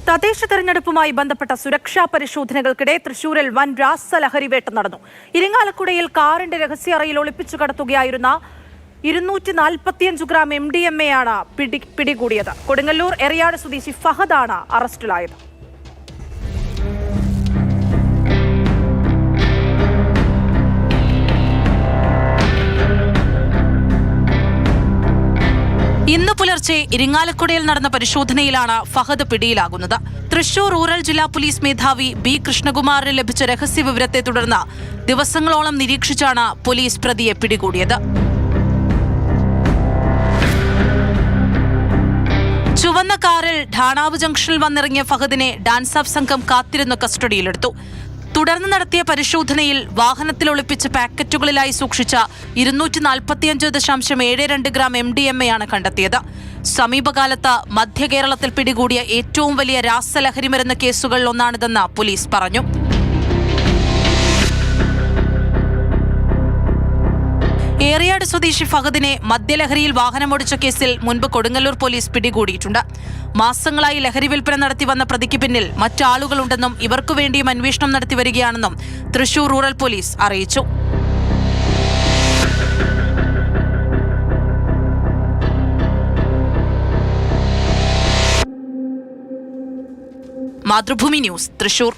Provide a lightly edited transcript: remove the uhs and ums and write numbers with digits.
തദ്ദേശ തെരഞ്ഞെടുപ്പുമായി ബന്ധപ്പെട്ട സുരക്ഷാ പരിശോധനകൾക്കിടെ തൃശൂരിൽ വൻ രാസലഹരി വേട്ട നടന്നു. ഇരിങ്ങാലക്കുടയിൽ കാറിന്റെ രഹസ്യറയിൽ ഒളിപ്പിച്ചു കടത്തുകയായിരുന്ന 245 ഗ്രാം MDMA ആണ് പിടികൂടിയത്. കൊടുങ്ങല്ലൂർ എറിയാട് സ്വദേശി ഫഹദാണ് അറസ്റ്റിലായത്. ഇന്ന് പുലർച്ചെ ഇരിങ്ങാലക്കുടയിൽ നടന്ന പരിശോധനയിലാണ് ഫഹദ് പിടിയിലാകുന്നത്. തൃശൂർ റൂറൽ ജില്ലാ പോലീസ് മേധാവി B. കൃഷ്ണകുമാറിന് ലഭിച്ച രഹസ്യ വിവരത്തെ തുടർന്ന് ദിവസങ്ങളോളം നിരീക്ഷിച്ചാണ് പോലീസ് പ്രതിയെ പിടികൂടിയത്. ചുവന്ന കാറിൽ ഠാണാവ് ജംഗ്ഷനിൽ വന്നിറങ്ങിയ ഫഹദിനെ ഡാൻസ് ഓഫ് സംഘം കാത്തിരുന്ന് കസ്റ്റഡിയിലെടുത്തു. തുടർന്ന് നടത്തിയ പരിശോധനയിൽ വാഹനത്തിൽ ഒളിപ്പിച്ച പാക്കറ്റുകളിലായി സൂക്ഷിച്ച 245.72 ഗ്രാം MDMA ആണ് കണ്ടെത്തിയത്. സമീപകാലത്ത് മധ്യ കേരളത്തിൽ പിടികൂടിയ ഏറ്റവും വലിയ രാസലഹരി മരുന്ന് കേസുകളിൽ ഒന്നാണിതെന്ന് പോലീസ് പറഞ്ഞു. ഏറിയാട് സ്വദേശി ഫഹദിനെ മദ്യലഹരിയിൽ വാഹനമോടിച്ച കേസിൽ മുൻപ് കൊടുങ്ങല്ലൂർ പോലീസ് പിടികൂടിയിട്ടുണ്ട്. മാസങ്ങളായി ലഹരി വിൽപ്പന നടത്തി വന്ന പ്രതിക്ക് പിന്നിൽ മറ്റാളുകളുണ്ടെന്നും ഇവർക്കു വേണ്ടിയും അന്വേഷണം നടത്തി വരികയാണെന്നും തൃശൂർ റൂറൽ പോലീസ് അറിയിച്ചു. മാതൃഭൂമി ന്യൂസ്, തൃശൂർ.